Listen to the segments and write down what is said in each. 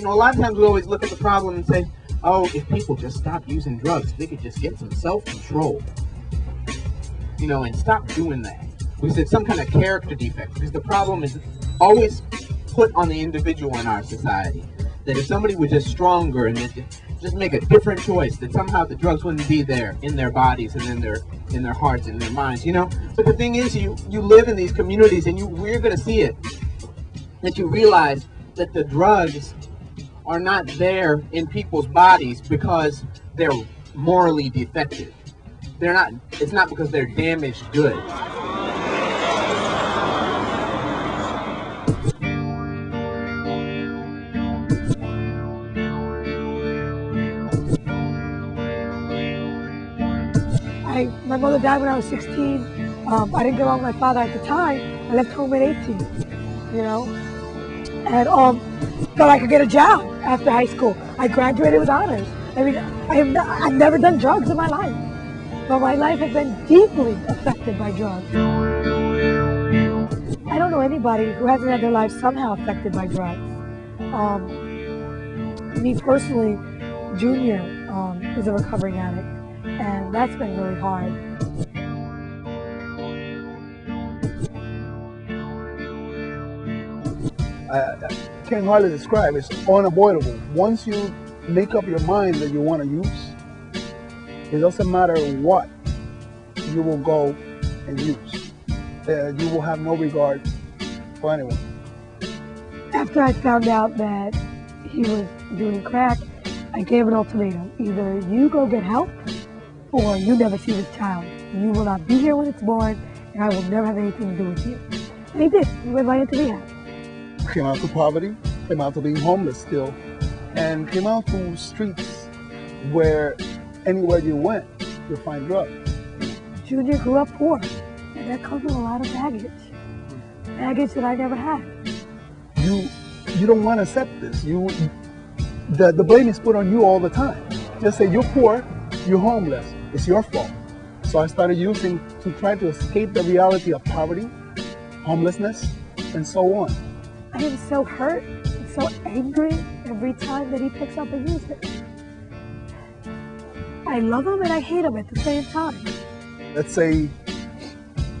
You know, a lot of times we always look at the problem and say, oh, if people just stop using drugs, they could just get some self-control. You know, and stop doing that. We said some kind of character defect, because the problem is always put on the individual in our society. That if somebody was just stronger and just make a different choice, that somehow the drugs wouldn't be there in their bodies and in their hearts and their minds, you know? But the thing is, you live in these communities, and we're going to see it, that you realize that the drugs are not there in people's bodies because they're morally defective. It's not because they're damaged goods. My mother died when I was 16. I didn't get along with my father at the time. I left home at 18, you know, and thought I could get a job after high school. I graduated with honors. I mean, I've never done drugs in my life, but my life has been deeply affected by drugs. I don't know anybody who hasn't had their life somehow affected by drugs. Me personally, Junior is a recovering addict, and that's been really hard. I can't hardly describe. It's unavoidable. Once you make up your mind that you want to use, it doesn't matter what, you will go and use. You will have no regard for anyone. After I found out that he was doing crack, I gave an ultimatum. Either you go get help, or you never see this child. You will not be here when it's born, and I will never have anything to do with you. And he did. He went right into rehab. Came out to poverty, came out to being homeless still, and came out to streets where anywhere you went, you'll find drugs. Junior grew up poor, and that comes with a lot of baggage. Baggage that I never had. You don't want to accept this. The blame is put on you all the time. Just say you're poor, you're homeless, it's your fault. So I started using to try to escape the reality of poverty, homelessness, and so on. I am so hurt and so angry every time that he picks up a user. I love him and I hate him at the same time. Let's say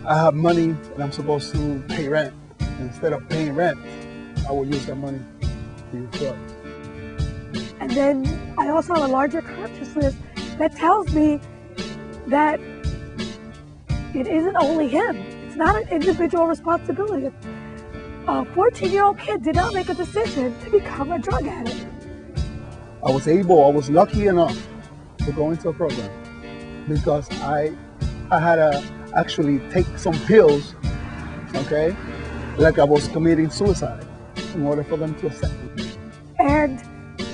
I have money and I'm supposed to pay rent. Instead of paying rent, I will use that money to use drugs. And then I also have a larger consciousness that tells me that it isn't only him. It's not an individual responsibility. A 14-year-old kid did not make a decision to become a drug addict. I was lucky enough to go into a program because I had to actually take some pills, okay, like I was committing suicide in order for them to accept me. And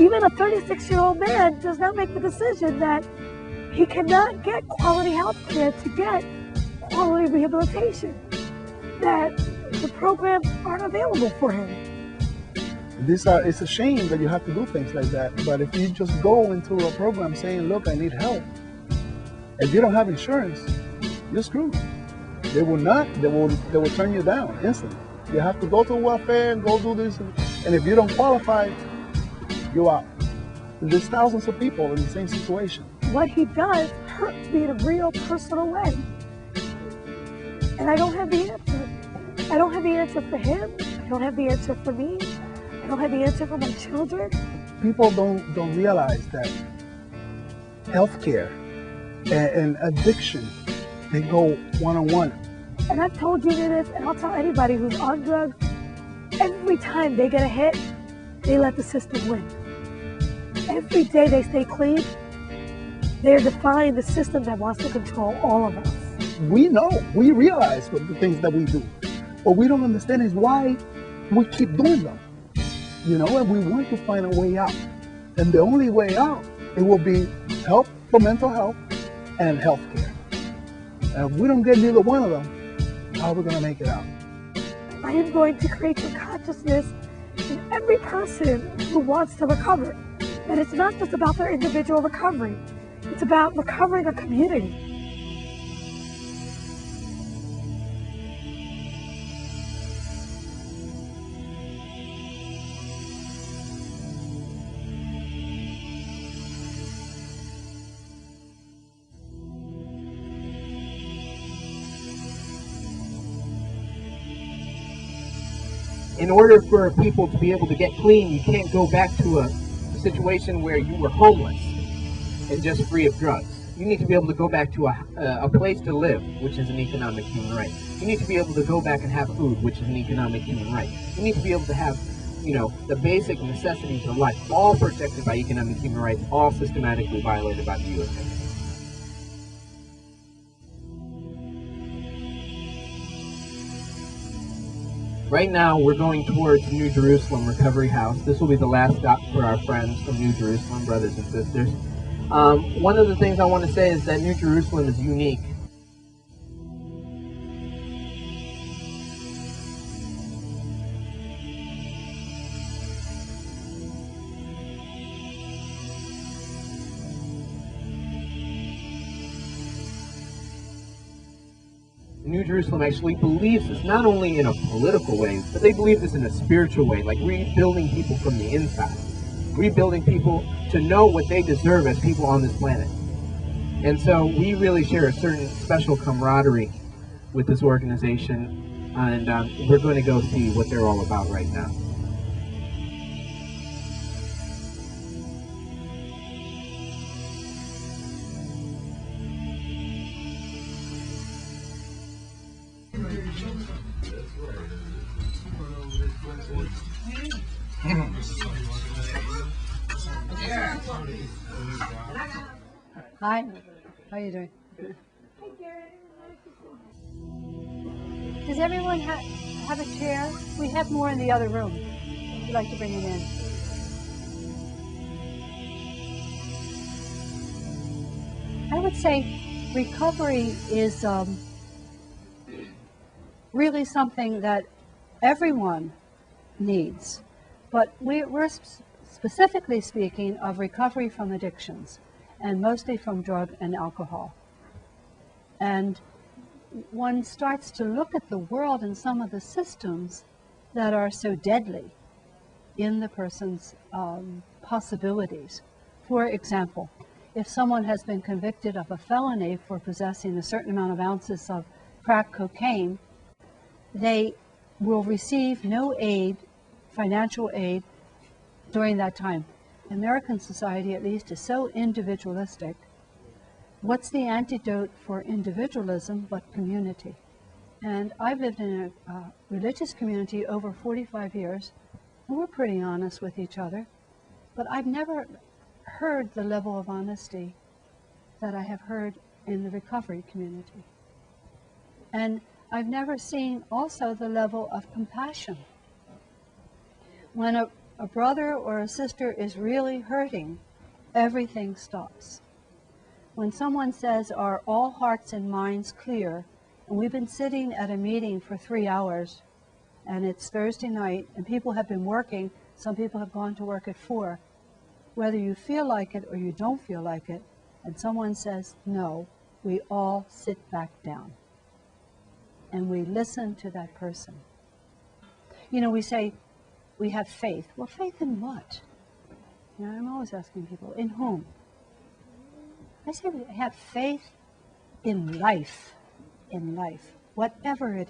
even a 36-year-old man does not make the decision that he cannot get quality health care to get quality rehabilitation, that the programs aren't available for him. It's a shame that you have to do things like that, but if you just go into a program saying, look, I need help, if you don't have insurance, you're screwed. They will turn you down instantly. You have to go to welfare and go do this, and if you don't qualify, you're out. There's thousands of people in the same situation. What he does hurts me in a real personal way. And I don't have the answer. I don't have the answer for him. I don't have the answer for me. I don't have the answer for my children. People don't realize that healthcare and addiction, they go one-on-one. And I've told you this, and I'll tell anybody who's on drugs, every time they get a hit, they let the system win. Every day they stay clean, they're defying the system that wants to control all of us. We know, we realize what the things that we do. What we don't understand is why we keep doing them. You know, and we want to find a way out. And the only way out, it will be help for mental health and health care. And if we don't get neither one of them, how are we going to make it out? I am going to create some consciousness in every person who wants to recover. That it's not just about their individual recovery. It's about recovering a community. in order for people to be able to get clean, you can't go back to a situation where you were homeless and just free of drugs. You need to be able to go back to a place to live, which is an economic human right. You need to be able to go back and have food, which is an economic human right. You need to be able to have, the basic necessities of life, all protected by economic human rights, all systematically violated by the U.S. government. Right now, we're going towards New Jerusalem Recovery House. This will be the last stop for our friends from New Jerusalem, brothers and sisters. One of the things I want to say is that New Jerusalem is unique. New Jerusalem actually believes this not only in a political way, but they believe this in a spiritual way, like rebuilding people from the inside, rebuilding people to know what they deserve as people on this planet. And so we really share a certain special camaraderie with this organization, and we're going to go see what they're all about right now. Hi, how are you doing? Does everyone have a chair? We have more in the other room. Would you like to bring it in? I would say recovery is really something that everyone needs, but we're specifically speaking of recovery from addictions, and mostly from drug and alcohol. And one starts to look at the world and some of the systems that are so deadly in the person's possibilities. For example, if someone has been convicted of a felony for possessing a certain amount of ounces of crack cocaine, they will receive no aid, financial aid, during that time. American society, at least, is so individualistic. What's the antidote for individualism but community? And I've lived in a religious community over 45 years, and we're pretty honest with each other, but I've never heard the level of honesty that I have heard in the recovery community. And I've never seen also the level of compassion. When a brother or a sister is really hurting, everything stops. When someone says, "Are all hearts and minds clear?" and we've been sitting at a meeting for 3 hours, and it's Thursday night, and people have been working, some people have gone to work at 4, whether you feel like it or you don't feel like it, and someone says no, we all sit back down. And we listen to that person. We say, we have faith. Well, faith in what? I'm always asking people, in whom? I say we have faith in life, whatever it